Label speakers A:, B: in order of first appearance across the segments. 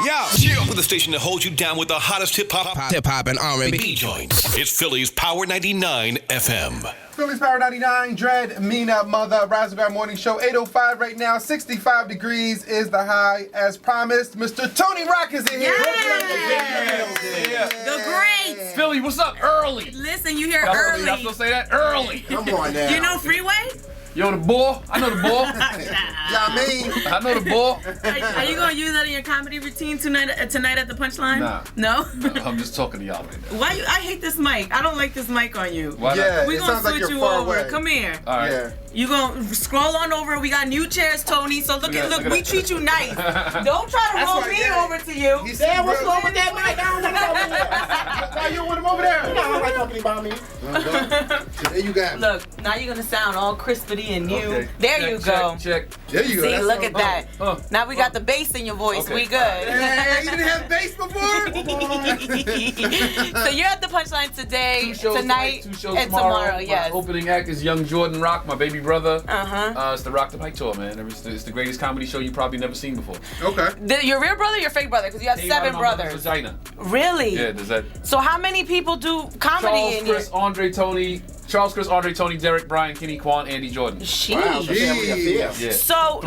A: Yo, chill with the station that holds you down with the hottest hip-hop and R&B joints. It's Philly's Power 99 FM.
B: Philly's Power 99, Dread, Mina, Mother, Raspberry Morning Show, 8:05 right now, 65 degrees is the high as promised. Mr. Tony Rock is in here.
C: Yeah.
D: The great.
C: Philly, what's up? Early.
D: Listen, you hear
C: Y'all
D: early.
C: still say that? Early.
B: Come on now.
D: You know Freeway?
C: Yo, the ball. I know the ball.
B: Yeah, I mean.
C: I know the ball.
D: Are you going to use that in your comedy routine tonight at the Punchline?
C: Nah.
D: No?
C: I'm just talking to y'all right now.
D: Why you? I hate this mic. I don't like this mic on you.
C: Why
B: Yeah,
C: not?
D: We're
B: it
D: going to
B: sounds like
D: switch
B: you're
D: you
B: far
D: over.
B: away.
D: Come here.
C: All right.
B: Yeah.
D: You going to scroll on over. We got new chairs, Tony. So look,
C: Look at
D: we
C: that.
D: treat you nice. Don't try to
B: That's
D: roll
B: why,
D: me
B: yeah.
D: over to you.
B: He said, what's wrong with that mic? I don't want him over there. Why you don't want him over there?
E: I don't like talking about me.
B: So there you got it.
D: Look, now you're going to sound all crispity and new.
C: Okay.
D: There
C: Check,
D: you go.
C: Check.
B: There you go.
D: See,
B: That's
D: look
B: so-
D: at that. Now we got the bass in your voice.
C: Okay.
D: We good.
B: Hey, you didn't have bass before?
D: So you're at the Punchline today,
C: Two shows
D: tonight,
C: two shows
D: and tomorrow. Yes.
C: My opening act is Young Jordan Rock, my baby brother.
D: Uh-huh.
C: It's the Rock the Mic tour, man. It's the greatest comedy show you probably never seen before.
B: Okay.
D: Your real brother, or your fake brother? Because you have
C: Came out
D: 7
C: of my mother's
D: brothers.
C: Vagina.
D: Really?
C: Yeah, does that?
D: So how many people do comedy
C: Charles,
D: in
C: Chris,
D: here?
C: Andre, Tony. Charles, Chris, Andre, Tony, Derek, Brian, Kenny, Quan, Andy, Jordan.
D: Sheesh.
E: Wow, the family affair.
C: Yeah.
D: So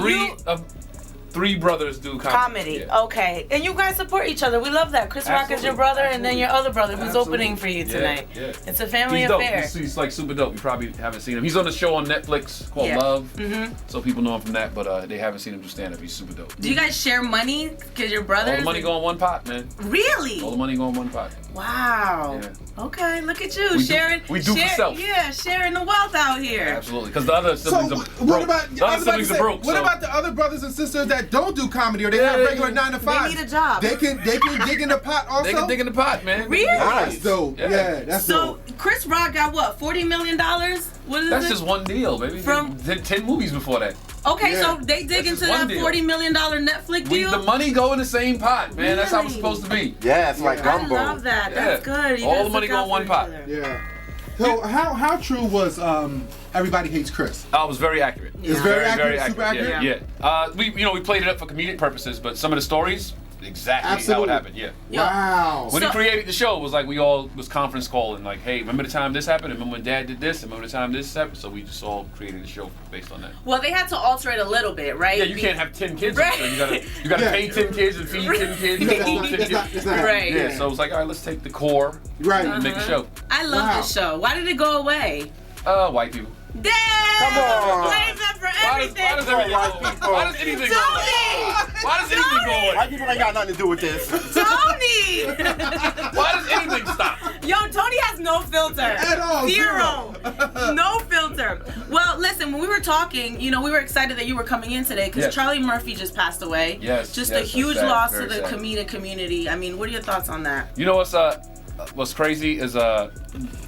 C: Three brothers do comedy.
D: comedy. Okay. And you guys support each other. We love that. Chris Rock is your
C: Absolutely.
D: brother, and then your other brother who's
C: Absolutely.
D: opening for you
C: Yeah,
D: tonight.
C: yeah.
D: It's a family
C: He's dope.
D: affair.
C: He's like super dope. You probably haven't seen him. He's on a show on Netflix called
D: Yeah.
C: Love.
D: Mm-hmm.
C: So people know him from that, but they haven't seen him do stand up. He's super dope.
D: Do you guys share money? Because you're brothers?
C: All the money go in one pot, man.
D: Really?
C: All the money go in one pot.
D: Wow.
C: Yeah.
D: Okay, look at you.
C: We do-
D: sharing.
C: we do for self.
D: Yeah, sharing the wealth out here.
C: Absolutely. Because the other
B: So
C: siblings are
B: what
C: broke.
B: about
C: The other siblings are broke.
B: what
C: so-
B: about the other brothers and sisters that don't do comedy or they have
C: Yeah,
B: regular 9 to 5?
D: They need a job.
B: They can dig in the pot also.
C: They can dig in the pot, man.
D: Really?
B: That's dope.
C: Yeah.
B: Yeah, that's
D: So
B: dope.
D: Chris Rock got what? $40 million? What is
C: That's
D: it?
C: just one deal, baby.
D: From-
C: He did 10 movies before that.
D: Okay,
B: Yeah.
D: so they dig
C: That's
D: into
C: just
D: that
C: one deal.
D: $40 million Netflix deal?
C: The money go in the same pot, man. That's how it's
D: Really?
C: supposed to be.
E: Yeah, it's like
D: I
E: gumbo.
D: love that.
C: Yeah.
D: That's good. You
C: All
D: guys
C: the money
D: look
C: go
D: out
C: in one
D: for
C: pot.
D: each other.
B: Yeah. So how true was Everybody Hates Chris?
C: I was very accurate.
B: It's very accurate, super accurate?
C: Yeah. We played it up for comedic purposes, but some of the stories, exactly how
B: Absolutely.
C: it happened. Yeah.
B: Wow.
C: When
D: So-
C: he created the show, it was like we all was conference calling, like, hey, remember the time this happened? Remember when Dad did this? Remember the time this happened? So we just all created the show based on that.
D: Well, they had to alter it a little bit, right?
C: Yeah, you can't have 10 kids.
D: Right.
C: So you gotta
B: Yeah.
C: pay 10 kids and feed 10 kids.
B: Yeah,
C: and
B: that's
C: feed
B: not-
C: 10
B: that's not-
C: kids.
B: that's not
D: Right.
C: Yeah, so it was like, all right, let's take the core
B: Right.
C: and make a show.
D: I love
B: Wow.
D: this show. Why did it go away?
C: White people.
D: Damn!
E: Come on.
D: Blame them for
C: Why does
D: everything.
C: everything go?
E: White people.
C: Why does anything go?
D: Tony!
C: Why does anything go away?
E: White people ain't got nothing to do with this.
D: Tony!
C: Why does anything stop?
D: Yo, Tony has no filter.
B: At all,
D: Zero. No filter. Well, listen, when we were talking, we were excited that you were coming in today because
C: Yes.
D: Charlie Murphy just passed away.
C: Yes,
D: Just
C: yes,
D: a
C: that's
D: huge
C: sad,
D: loss to
C: very
D: the
C: sad.
D: comedic community. I mean, what are your thoughts on that?
C: You know what's crazy is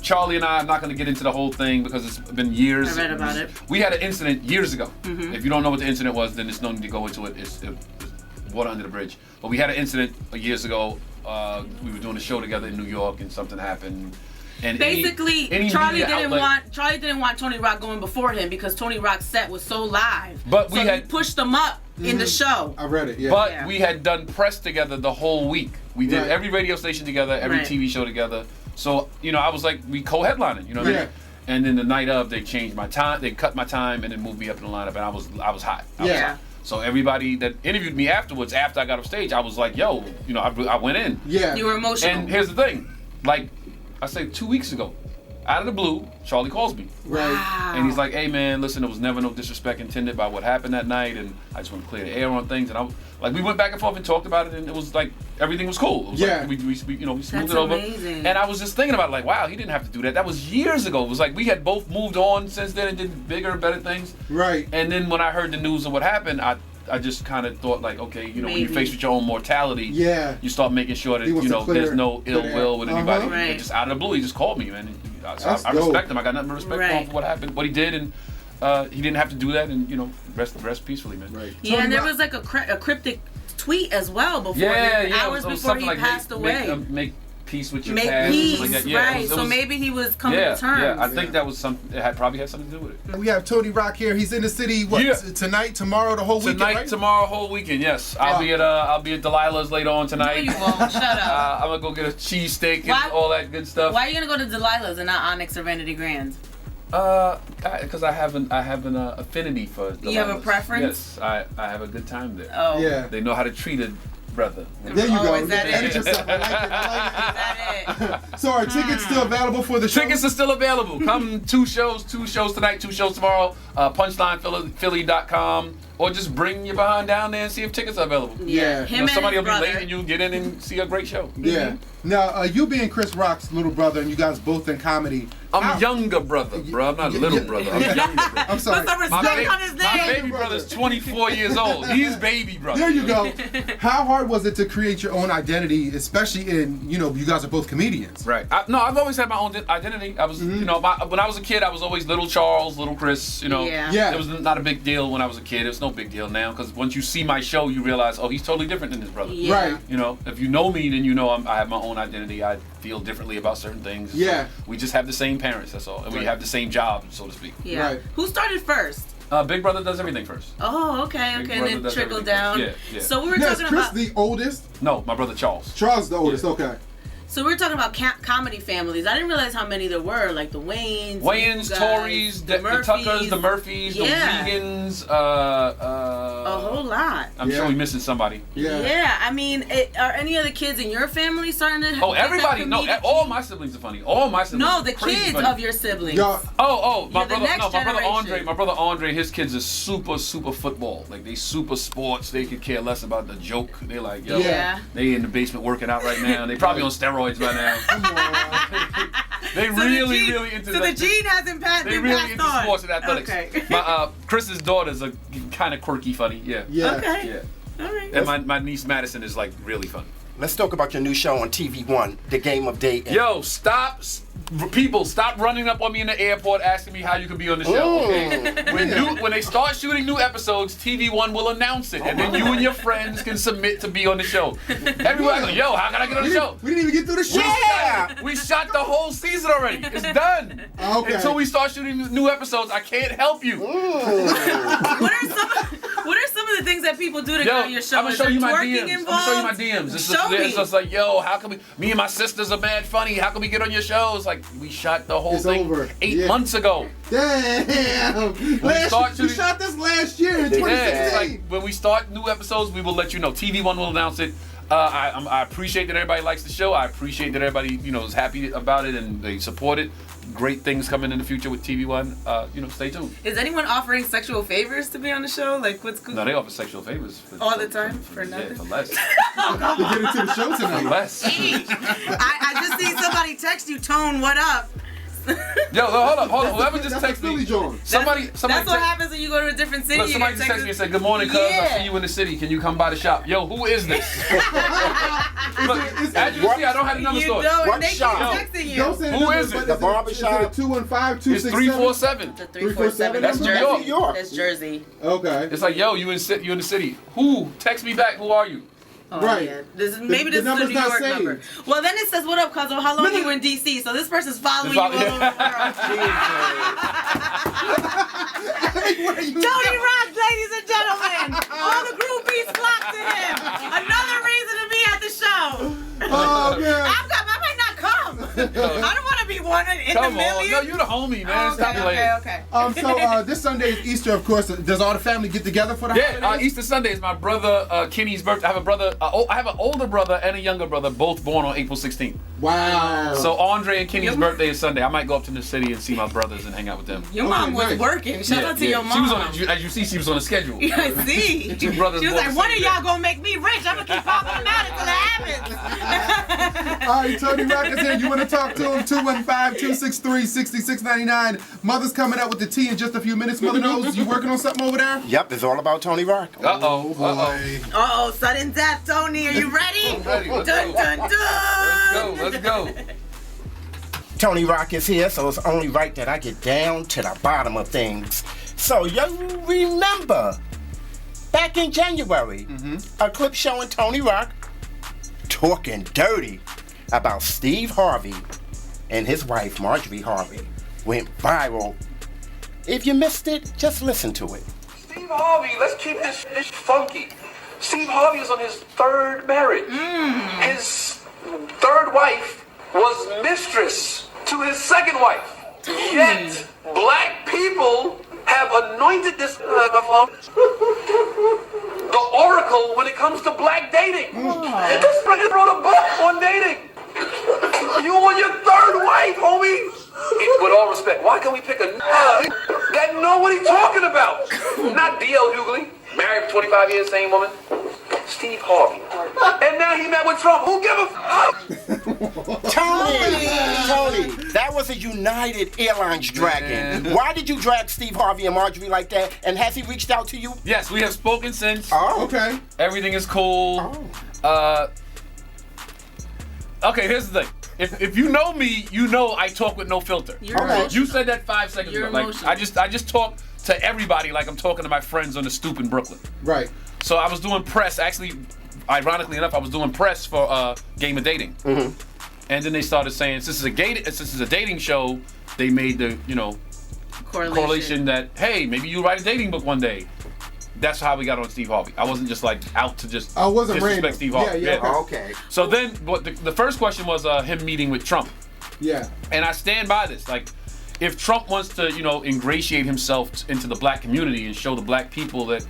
C: Charlie and I'm not going to get into the whole thing because it's been years.
D: I read about it.
C: We had an incident years ago.
D: Mm-hmm.
C: If you don't know what the incident was, then there's no need to go into it. It's water under the bridge. But we had an incident years ago. We were doing a show together in New York, and something happened. And
D: Basically,
C: any
D: Charlie
C: media
D: didn't
C: outlet-
D: want Tony Rock going before him because Tony Rock's set was so live.
C: But
D: so
C: we
D: he
C: had-
D: pushed them up in the show.
B: I read it. Yeah.
C: But
D: Yeah.
C: we had done press together the whole week. We did
B: Right.
C: every radio station together, every
D: Right.
C: TV show together. So, I was like, we co-headlining, you know what I
B: Yeah.
C: mean? And then the night of, they changed my time, they cut my time and then moved me up in the lineup, and I was hot. I was
B: Yeah.
C: hot. So everybody that interviewed me afterwards, after I got off stage, I was like, yo, I went in.
B: Yeah.
D: You were emotional.
C: And here's the thing, like I said 2 weeks ago, out of the blue, Charlie calls me.
B: Right.
D: Wow.
C: And he's like, hey man, listen, there was never no disrespect intended by what happened that night, and I just want to clear the air on things. And I was like, we went back and forth and talked about it, and it was like everything was cool. It was
B: Yeah.
C: like, we smoothed
D: That's
C: it over.
D: amazing.
C: And I was just thinking about it, like, wow, he didn't have to do that. That was years ago. It was like we had both moved on since then and did bigger and better things.
B: Right.
C: And then when I heard the news of what happened, I just kind of thought like, okay, when you're
D: Maybe.
C: faced with your own mortality,
B: Yeah.
C: you start making sure that
B: He wants to clear-
C: there's no ill
B: clear
C: will with
B: air.
C: anybody.
B: Uh-huh.
D: Right.
C: And just out of the blue, he just called me, man. So
B: That's
C: I
B: dope.
C: respect him. I got nothing but respect for
D: Right.
C: him for what happened, what he did, and he didn't have to do that. And rest peacefully, man.
B: Right.
D: Yeah, and there
B: Tony
D: was like a cryptic tweet as well before
C: Yeah,
D: hours
C: it was
D: before
C: something
D: he
C: like
D: passed away.
C: make peace with your
D: Make
C: past.
D: peace,
C: Like that. Yeah,
D: right? So maybe he was coming to terms.
C: Yeah, I think that was something. It probably had something to do with it.
B: We have Tony Rock here. He's in the city. Tonight, tomorrow, the whole weekend.
C: Tonight,
B: right?
C: tomorrow, whole weekend. Yes, I'll be at Delilah's later on
D: No,
C: tonight.
D: you won't. Shut up.
C: I'm gonna go get a cheesesteak and
D: Why-
C: all that good stuff.
D: Why are you gonna go to Delilah's and not Onyx or Vanity Grand?
C: Because I have an affinity for Delilah's.
D: You have a preference?
C: Yes, I have a good time there.
D: Oh.
B: Yeah.
C: They know how to treat a brother.
B: There you
D: Oh,
B: go.
D: is that
B: Edit
D: it?
B: yourself. I like it.
D: Is that it?
B: So are tickets still available for the show?
C: Tickets are still available. Come 2 shows tonight, 2 shows tomorrow. PunchlinePhilly.com, or just bring your behind down there and see if tickets are available.
B: Yeah.
D: Him and
C: Somebody
D: his
C: will be
D: brother.
C: late and you get in and see a great show.
B: Yeah. Now, you being Chris Rock's little brother, and you guys both in comedy.
C: I'm younger brother, bro. I'm not little brother. I'm younger brother.
B: I'm sorry.
D: Put some respect on his
C: My
D: name.
C: baby brother's 24 years old. He's baby brother.
B: There you go. How hard was it to create your own identity, especially in, you guys are both comedians?
C: Right. I've always had my own identity. I was, when I was a kid, I was always Little Charles, Little Chris.
D: Yeah.
C: It was not a big deal when I was a kid. It's no big deal now because once you see my show, you realize, oh, he's totally different than his brother.
D: Yeah.
B: Right.
C: If you know me, then I have my own identity. I feel differently about certain things.
B: Yeah.
C: So we just have the same parents. That's all, and we have the same job, so to speak.
D: Yeah.
B: Right.
D: Who started first?
C: Big brother does everything first.
D: Oh, okay,
C: Big
D: and
C: brother
D: then
C: does
D: trickle
C: everything
D: down.
C: first. Yeah.
D: So we were
B: Now, is
D: talking
B: Chris
D: about.
B: the oldest?
C: No, my brother Charles.
B: Charles the oldest,
C: Yeah.
B: okay.
D: So we were talking about comedy families. I didn't realize how many there were, like the Wayans,
C: Wayans,
D: you guys,
C: Tories, the Tuckers, the Murphys,
D: Yeah.
C: the Regans.
D: A whole lot.
C: I'm sure we're missing somebody.
B: Yeah.
D: Yeah, I mean, are any of the kids in your family starting to?
C: Oh,
D: get that
C: everybody! No,
D: comedic-
C: all my siblings are funny. All my siblings.
D: No,
C: are
D: the
C: crazy
D: kids
C: funny.
D: of your siblings.
B: Y'all,
C: My
D: You're the
C: brother.
D: next
C: No, my brother
D: generation.
C: Andre. My brother Andre. His kids are super football. Like they super sports. They could care less about the joke. They like, yo,
D: Yeah.
C: they in the basement working out right now. They probably on steroids by now. They
D: So
C: really,
D: the gene,
C: really into
D: so the gene hasn't
C: They
D: been
C: really
D: passed
C: into
D: on.
C: sports and athletics.
D: Okay.
C: My Chris's daughters are kind of quirky, funny. Yeah.
B: yeah.
D: Okay.
C: Yeah.
D: All right.
C: And my niece Madison is like really funny.
E: Let's talk about your new show on TV One, The Game of Dating.
C: Yo, people, stop running up on me in the airport asking me how you can be on the show. Okay? When they start shooting new episodes, TV One will announce it, and then you and your friends can submit to be on the show. Everybody go, yo, how can I get on the show?
B: We didn't even get through the show.
E: Yeah!
C: We shot the whole season already. It's done.
B: Okay.
C: Until we start shooting new episodes, I can't help you.
D: What are some of the things that people do to get on your show?
C: I'm gonna
D: Is
C: show
D: there
C: you my
D: twerking
C: DMs. I'm gonna
D: involved?
C: show you my DMs.
D: Show me.
C: It's just like, yo, how can me and my sisters are mad funny. How can we get on your show? It's like we shot the whole
B: It's
C: thing
B: over.
C: 8 months ago.
B: Damn. We shot this last year in 2016.
C: Yeah, it's like when we start new episodes, we will let you know. TV One will announce it. I appreciate that everybody likes the show. I appreciate that everybody is happy about it and they support it. Great things coming in the future with TV One. Stay tuned.
D: Is anyone offering sexual favors to be on the show? Like, what's good?
C: No, they offer sexual favors
D: All the time? For nothing?
C: Yeah, for less.
B: To get into the show
C: For
B: tonight.
C: less.
D: I just see somebody text you, Tone, what up?
C: Yo, hold up. Whoever just
B: That's a
C: texted
B: Philly
C: me.
B: joint.
C: Somebody
D: That's what happens when you go to a different city.
C: Look,
D: You
C: somebody
D: get
C: just texted me and
D: texted.
C: said, "Good morning, cuz. I
D: Yeah.
C: see you in the city. Can you come by the shop?" Yo, who is this? Look, as you see, I don't have the number
D: You
C: stored.
D: know,
E: What
D: they keep
E: shop?
D: texting you.
B: Don't say the
C: Who
B: number,
C: is it?
B: but
E: The barbershop?
B: Is it 215-267?
C: It's 347.
D: The 347.
B: That's
D: That's
C: New
D: Jersey.
C: York.
E: New York.
D: That's Jersey.
B: Okay.
C: It's like, yo, you in the city. Who? Text me back. Who are you?
D: Oh,
B: Right.
D: Yeah. Maybe
B: The
D: this is the
B: number's
D: New
B: not
D: York
B: saved.
D: number. Well, then it says, what up, cuz? How long are you in D.C.? So this person's following you all over the world. Tony Rock, ladies and gentlemen. All the groupies flock to him. Another reason to be at the show.
B: Oh, man.
D: I might not come. I don't want to be one in
C: Come
D: the
C: on.
D: million.
C: No, you the homie, man. Stop
D: Okay,
C: playing.
D: okay.
B: So this Sunday is Easter, of course. Does all the family get together for the
C: Yeah,
B: holidays?
C: Easter Sunday is my brother Kenny's birthday. I have a brother. I have an older brother and a younger brother, both born on April 16th.
B: Wow.
C: So Andre and Kenny's birthday is Sunday. I might go up to the city and see my brothers and hang out with them.
D: Your mom was
B: nice.
D: working. Shout out to your mom.
C: She was on. As you see, she was on a schedule.
D: Yeah, I see.
C: Two brothers
D: She was
C: born
D: like,
C: the
D: one
C: same
D: of
C: day.
D: y'all gonna make me rich. I'm gonna keep popping them out until it happens.
B: All right, Tony Rock is here. You want to talk to him? 215-263-6699. Mother's coming out with the tea in just a few minutes. Mother knows you working on something over there?
E: Yep, it's all about Tony Rock.
C: Uh-oh.
D: Uh-oh, sudden death, Tony. Are you ready?
C: I'm ready. Let's
D: Dun,
C: go.
D: dun, dun.
C: Let's go.
E: Tony Rock is here, so it's only right that I get down to the bottom of things. So you remember, back in January, a clip showing Tony Rock talking dirty about Steve Harvey and his wife, Marjorie Harvey, went viral. If you missed it, just listen to it.
F: Steve Harvey, let's keep this funky. Steve Harvey is on his third marriage. His third wife was mistress to his second wife. Yet, black people have anointed this the oracle when it comes to black dating. This brother wrote a book on dating. You on your third wife, homie. With all respect, why can't we pick a that know what he's talking about? Not D.L. Hughley, married for 25 years, same woman. Steve Harvey. And now he met with Trump. Who give a fuck?
E: Tony, that was a United Airlines dragging. Why did you drag Steve Harvey and Marjorie like that? And has he reached out to you?
C: Yes, we have spoken since.
E: Oh,
B: Okay.
C: Everything is cool. Okay, here's the thing. If you know me, you know I talk with no filter.
D: You're
E: Okay.
D: emotional.
C: You said that 5 seconds
D: You're
C: ago. Like
D: emotional.
C: I just talk to everybody like I'm talking to my friends on the stoop in Brooklyn.
B: Right.
C: So I was doing press. Actually, ironically enough, I was doing press for Game of Dating. And then they started saying, since this is a dating show, they made the correlation that, hey, maybe you write a dating book one day. That's how we got on Steve Harvey. I wasn't just like out to just
B: I wasn't
C: disrespect
B: random.
C: Steve Harvey.
B: Yeah.
E: Okay.
C: So then, what the first question was him meeting with Trump.
B: Yeah.
C: And I stand by this. Like, if Trump wants to, ingratiate himself into the black community and show the black people that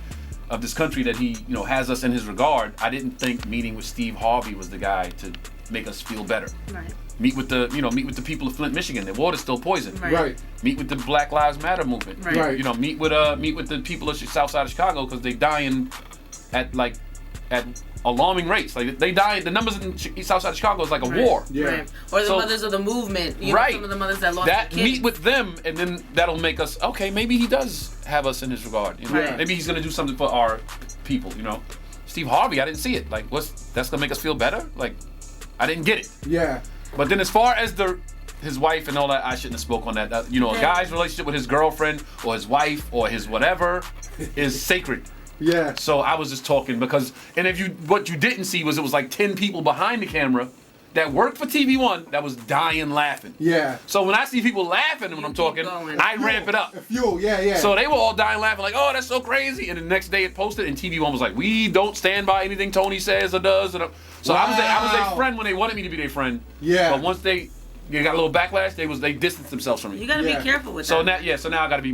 C: of this country that he, has us in his regard, I didn't think meeting with Steve Harvey was the guy to make us feel better.
D: Right.
C: Meet with the people of Flint, Michigan. Their water's still poisoned.
B: Right.
C: Meet with the Black Lives Matter movement.
D: Right.
C: Meet with the people of South Side of Chicago because they dying at alarming rates. Like they die. The numbers in South Side of Chicago is like a war.
B: Yeah.
D: Right. Or the
C: So-
D: mothers of the movement.
C: Right.
D: Some of the mothers that lost
C: That
D: their kids.
C: meet with them, and then that'll make us okay. Maybe he does have us in his regard.
D: Right.
C: Maybe he's gonna do something for our people. Steve Harvey, I didn't see it. Like, that's gonna make us feel better? Like, I didn't get it.
B: Yeah.
C: But then as far as his wife and all that, I shouldn't have spoke on that. A guy's relationship with his girlfriend or his wife or his whatever is sacred.
B: Yeah.
C: So I was just talking because, and what you didn't see was it was like 10 people behind the camera that worked for TV One that was dying laughing.
B: Yeah.
C: So when I see people laughing when I'm talking,
D: going.
C: I ramp it up.
B: Fuel. Yeah.
C: So they were all dying laughing like, oh, that's so crazy. And the next day it posted and TV One was like, we don't stand by anything Tony says or does. So I was their friend when they wanted me to be their friend.
B: Yeah.
C: But once they got a little backlash, they distanced themselves from me.
D: You gotta
B: Yeah.
D: be careful with
C: So
D: that.
C: now I gotta be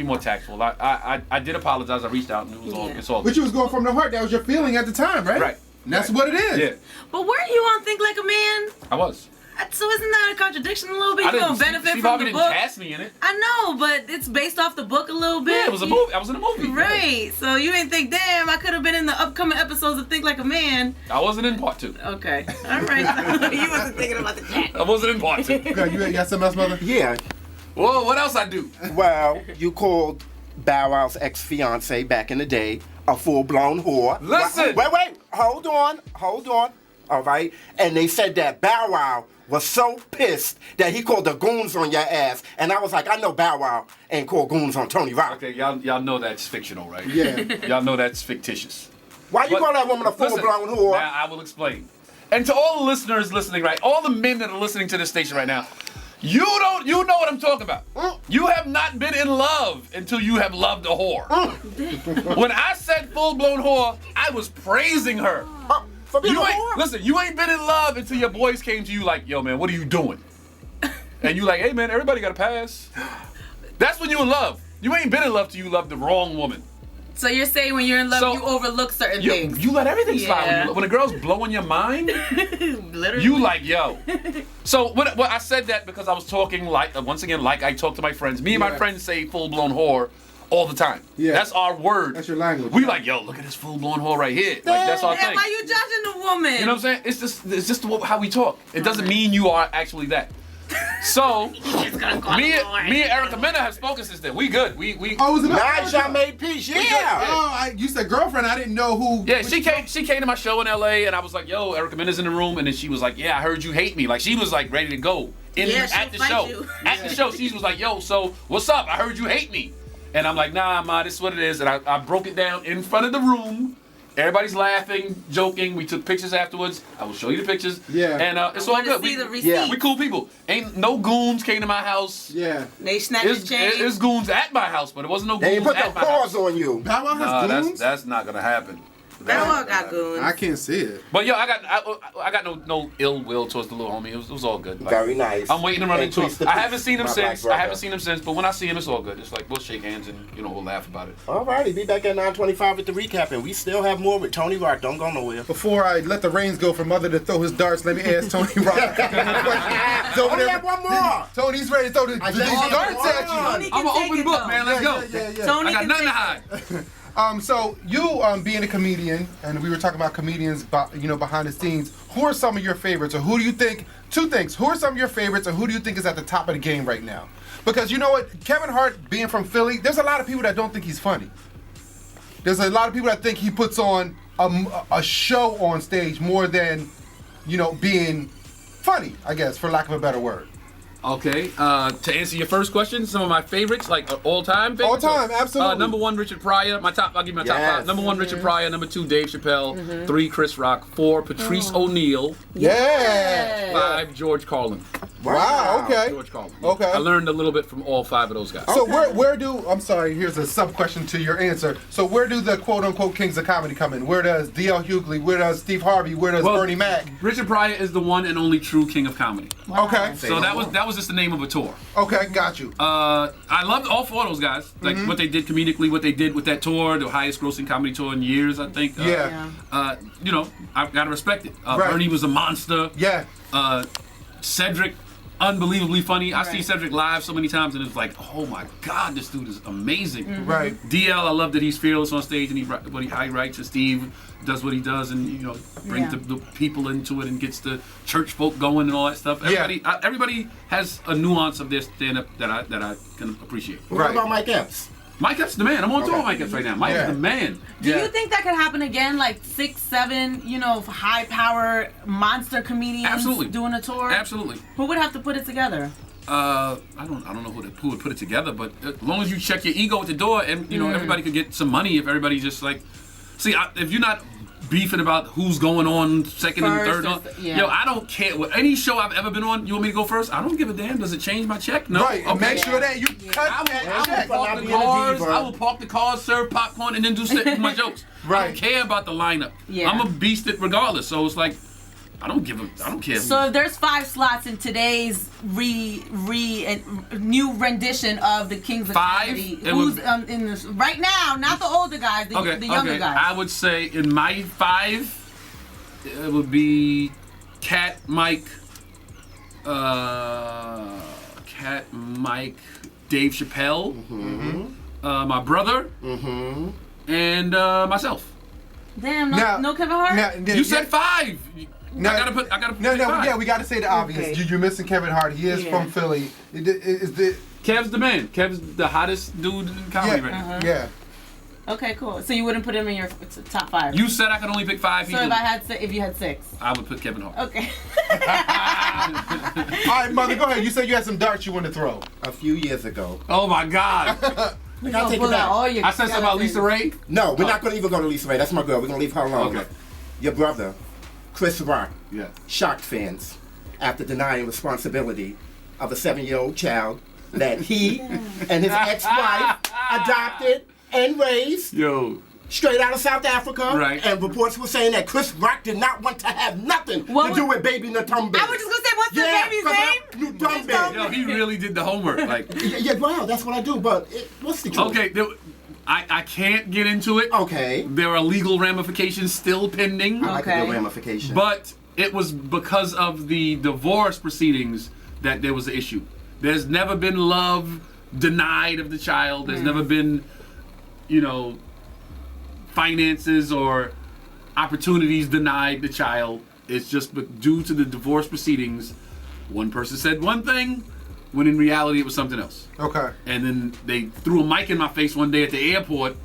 C: more tactful. I did apologize. I reached out and it was all
D: Yeah.
C: it's all
B: But
C: good.
B: you was going from the heart. That was your feeling at the time, right?
C: Right.
B: And that's what it is.
C: Yeah,
D: But weren't you on Think Like a Man?
C: I was.
D: So isn't that a contradiction a little bit?
C: I
D: You're
C: didn't
D: gonna benefit
C: Steve
D: from
C: Harvey
D: the
C: didn't
D: book.
C: cast me in it.
D: I know, but it's based off the book a little bit.
C: Yeah, it was a movie. I was in a movie.
D: Right. So you ain't think, damn, I could have been in the upcoming episodes of Think Like a Man.
C: I wasn't in part 2.
D: Okay. All right. You wasn't thinking about the chat.
C: I wasn't in part 2.
B: Okay, you got something else, mother?
E: Yeah.
C: Whoa, what else I do?
E: Well, you called Bow Wow's ex-fiance back in the day a full-blown whore.
C: Listen.
E: Wait. Hold on. All right. And they said that Bow Wow was so pissed that he called the goons on your ass. And I was like, I know Bow Wow ain't called goons on Tony Rock.
C: Okay, y'all know that's fictional, right?
B: Yeah.
C: Y'all know that's fictitious.
E: Why you
C: But-
E: call that woman a
C: Listen,
E: full-blown whore?
C: Now I will explain. And to all the listeners listening, right? All the men that are listening to this station right now, you know what I'm talking about. You have not been in love until you have loved a whore. When I said full-blown whore, I was praising her.
E: For being a
C: You
E: whore?
C: listen, you ain't been in love until your boys came to you like, yo, man, what are you doing? And you like, hey, man, everybody got a pass. That's when you in love. You ain't been in love till you love the wrong woman.
D: So you're saying when you're in love,
C: So-
D: you overlook certain
C: You,
D: things.
C: you let everything slide.
D: Yeah.
C: When a girl's blowing your mind,
D: Literally.
C: you like, yo. So what I said that because I was talking once again, like I talk to my friends. Me and my
B: Yeah.
C: friends say full-blown whore all the time.
B: Yeah.
C: That's our word.
B: That's your language.
C: We like, yo, look at this full-blown whore right here. Like, that's our
D: Damn,
C: thing.
D: why you judging the woman?
C: You know what I'm saying? It's just how we talk. It doesn't mean you are actually that. So, me and Erica Mena have spoken since then. We good. We
B: Oh, was it about
E: Nice, y'all
B: Erica?
E: made peace. Yeah.
B: Oh, you said girlfriend. I didn't know who.
C: Yeah, she came to my show in LA and I was like, yo, Erica Mena's in the room, and then she was like, yeah, I heard you hate me. Like she was like ready to go.
D: Yeah,
C: At the
D: she'll fight
C: show.
D: you.
C: At the show, she was like, yo, so what's up? I heard you hate me. And I'm like, nah, ma, this is what it is. And I broke it down in front of the room Everybody's laughing, joking. We took pictures afterwards. I will show you the pictures.
B: Yeah.
C: And it's
D: I
C: all
D: want
C: good.
D: to see the receipts.
C: We cool people. Ain't no goons came to my house.
B: Yeah.
D: They snatched his chain.
C: There's goons at my house, but it wasn't no
E: They
C: goons
E: ain't put no
C: at my house.
E: paws on you.
B: Bow Wow has goons?
C: That's not gonna happen.
D: Bow Wow got goons.
B: I can't see it.
C: But yo, I got no ill will towards the little homie. It was all good. Like,
E: Very nice.
C: I'm waiting to run into him.
E: Increase the
C: I
E: peace,
C: haven't seen him
E: my
C: since.
E: black
C: I haven't
E: brother.
C: seen him since. But when I see him, it's all good. It's like we'll shake hands and we'll laugh about it.
E: All righty, be back at 9:25 with the recap, and we still have more with Tony Rock. Don't go nowhere.
B: Before I let the reins go for Mother to throw his darts, let me ask Tony Rock.
E: Oh, we have one more.
B: Tony's ready to throw these darts at you.
D: Tony
C: I'm
D: can
C: an
D: take
C: open
D: it,
C: book,
D: though.
C: man. Let's go.
B: Yeah.
D: Tony
C: I got
D: can
C: nothing to
D: take
C: hide.
B: So you being a comedian, and we were talking about comedians, behind the scenes. Who are some of your favorites, or who do you think? Two things. Who are some of your favorites, or who do you think is at the top of the game right now? Because you know what, Kevin Hart being from Philly, there's a lot of people that don't think he's funny. There's a lot of people that think he puts on a show on stage more than, being funny, I guess, for lack of a better word.
C: Okay, to answer your first question, some of my favorites, like all-time favorites.
B: All-time, absolutely.
C: Number one, Richard Pryor. I'll give you my top
E: Yes.
C: five. Number one, Richard Pryor. Number two, Dave Chappelle. Three, Chris Rock. Four, Patrice O'Neal.
B: Yeah.
C: Five, George Carlin.
B: Wow. Okay.
C: George Carlin.
B: Okay.
C: I learned a little bit from all five of those guys.
B: So I'm sorry, here's a sub-question to your answer. So where do the quote-unquote kings of comedy come in? Where does D.L. Hughley, where does Steve Harvey, where does Bernie Mac?
C: Richard Pryor is the one and only true king of comedy.
B: Okay.
C: So that was just the name of a tour.
B: Okay, got you.
C: I loved all four of those guys. Like what they did comedically, what they did with that tour, the highest grossing comedy tour in years, I think.
B: Yeah.
C: I've got to respect it.
B: Right.
C: Bernie was a monster.
B: Yeah.
C: Cedric, unbelievably funny. I see
D: Right.
C: Cedric live so many times, and it's like, oh my God, this dude is amazing.
B: Right.
C: DL, I love that he's fearless on stage and how he writes, and Steve does what he does, and brings
D: Yeah.
C: the people into it and gets the church folk going and all that stuff. Everybody has a nuance of their stand-up that I can appreciate.
E: What about Mike Epps?
C: Mike Epps the man. I'm on tour with Mike Epps right now. Mike is the man.
D: Do you think that could happen again? Like 6, 7, high power monster comedians
C: Absolutely.
D: doing a tour?
C: Absolutely.
D: Who would have to put it together?
C: I don't know who would put it together, but as long as you check your ego at the door, and everybody could get some money if everybody just like, if you're not beefing about who's going on second
D: First
C: and third.
D: yeah.
C: Yo, I don't care. With any show I've ever been on, you want me to go first? I don't give a damn. Does it change my check? No.
B: Right.
C: Okay.
B: Make sure that you cut
C: I
B: that check.
C: will park the cars. I will park the cars, serve popcorn, and then do my jokes. I
B: Right.
C: don't care about the lineup.
D: Yeah.
C: I'm a beast it regardless. So it's like, I don't care.
D: So if there's 5 slots in today's new rendition of the Kings of
C: Five?
D: Comedy,
C: It
D: who's
C: would-
D: in this right now? Not the older guys, the younger guys.
C: I would say in my 5, it would be Cat, Mike, Dave Chappelle, my brother, and myself.
D: Damn,
B: Now-
D: no Kevin Hart.
C: You said 5.
B: No,
C: I gotta put.
B: No,
C: five.
B: yeah, we got to say the obvious.
D: Okay.
B: You're missing Kevin Hart. He is from Philly.
C: Kev's the man. Kev's the hottest dude in comedy right now.
B: Yeah.
D: Okay, cool. So you wouldn't put him in your top 5.
C: You said I could only pick 5
D: so
C: people.
D: if you had 6.
C: I would put Kevin Hart.
D: Okay.
B: All right, Mother, go ahead. You said you had some darts you want to throw.
E: A few years ago.
C: Oh my God!
E: We gotta take it back.
C: I said something about Lisa Ray.
E: No, we're not gonna even go to Lisa Ray. That's my girl. We're gonna leave her alone.
C: Okay.
E: Your brother, Chris Rock,
C: Yeah.
E: shocked fans after denying responsibility of a 7-year-old child that he and his ex-wife adopted and raised
C: Yo.
E: straight out of South Africa.
C: Right.
E: And reports were saying that Chris Rock did not want to have nothing
D: What
E: to
D: was-
E: do with baby Natumbe.
D: I was just gonna say, what's the baby's name?
E: Natumbe.
C: Yo, he really did the homework. Like,
E: Yeah, well, that's what I do, but what's the truth?
C: okay, I can't get into it.
E: Okay.
C: There are legal ramifications still pending.
E: I like a
D: Okay.
E: good ramification.
C: But it was because of the divorce proceedings that there was the issue. There's never been love denied of the child. There's never been, finances or opportunities denied the child. It's just due to the divorce proceedings, one person said one thing, when in reality it was something else.
B: Okay.
C: And then they threw a mic in my face one day at the airport,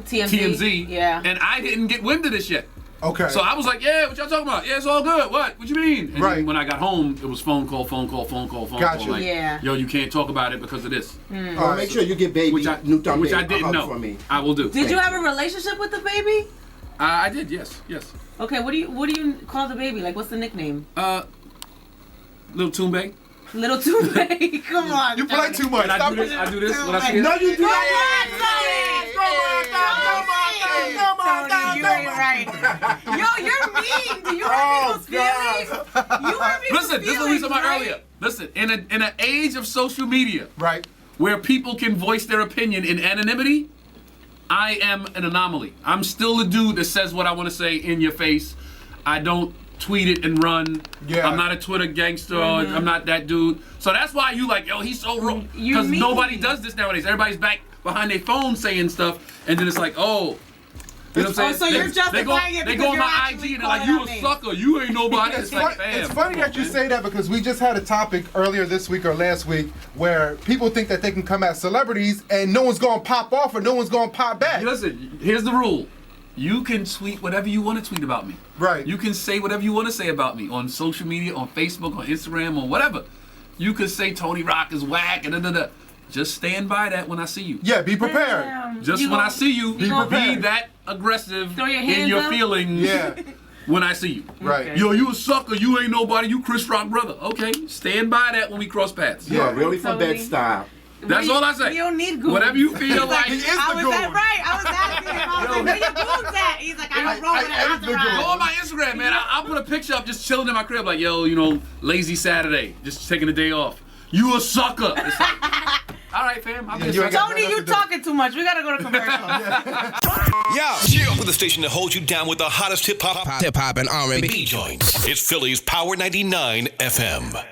C: TMZ,
D: Yeah.
C: and I didn't get wind of this yet.
B: Okay.
C: So I was like, yeah, what y'all talking about? Yeah, it's all good. What you mean? And
B: Right.
C: then when I got home, it was phone call.
B: Gotcha.
C: Like,
D: Yeah.
C: yo, you can't talk about it because of this.
E: Well, make sure you get baby
C: Which I
E: Natumbe
C: didn't
E: a hug
C: know.
E: from me.
C: I will do.
D: Did you have a relationship with the baby?
C: I did, yes.
D: Okay, what do you call the baby? Like, what's the nickname?
C: Little Toombe.
D: Little Toombe. Come on.
B: You play too much.
C: I
B: Stop
C: do this. I do this. When I see it.
E: No, you do
D: Come
E: not.
D: on, Tony. You ain't right. Yo, you're mean. Do you hurt people's feelings? You hurt people's
C: Listen, this is what we talked about earlier. Listen, in an age of social media,
B: Right.
C: where people can voice their opinion in anonymity, I am an anomaly. I'm still a dude that says what I want to say in your face. I don't tweet it and run.
B: Yeah.
C: I'm not a Twitter gangster. I'm not that dude. So that's why you like, yo, he's so wrong.
D: You
C: Because
D: mean.
C: nobody does this nowadays. Everybody's back behind their phone saying stuff, and then it's like, oh. You know what I'm saying?
D: so you're justifying it
C: They
D: because
C: go on
D: you're
C: my
D: actually
C: IG and they're like,
D: calling
C: you
D: out
C: a
D: names.
C: sucker. You ain't nobody. It's like, fam.
B: It's funny that you say that because we just had a topic earlier this week or last week where people think that they can come at celebrities and no one's going to pop off or no one's going to pop back.
C: Listen, here's the rule. You can tweet whatever you want to tweet about me.
B: Right.
C: You can say whatever you want to say about me on social media, on Facebook, on Instagram, or whatever. You could say Tony Rock is whack and da-da-da. Just stand by that when I see you.
B: Yeah, be prepared.
C: Just
D: You
C: when
D: gon-
C: I see you,
D: you gon-
C: be that aggressive
D: Throw your
C: in
D: hands
C: your
D: up?
C: feelings
B: Yeah.
C: when I see you.
B: Right.
D: Okay.
C: Yo, you a sucker. You ain't nobody. You Chris Rock brother. Okay, stand by that when we cross paths.
E: You are really from
D: Tony.
E: Bed-Stuy.
C: That's all I say.
D: We don't need goons.
C: Whatever you feel like.
B: He is
D: I
B: the
D: was
B: goon.
D: that right. I was asking him. I was like, where your goons at? He's like, I don't roll with
B: I am the
D: an
B: goon.
C: Go on my Instagram, man. I'll put a picture up just chilling in my crib like, yo, you know, lazy Saturday. Just taking a day off. You a sucker. It's like, all right, fam. I'll be a
B: you ain't
C: sucker.
B: got
D: Tony, you talking too much. We gotta go to commercial.
A: Yo, with the station that holds you down with the hottest hip hop and R&B joints. It's Philly's Power 99 FM.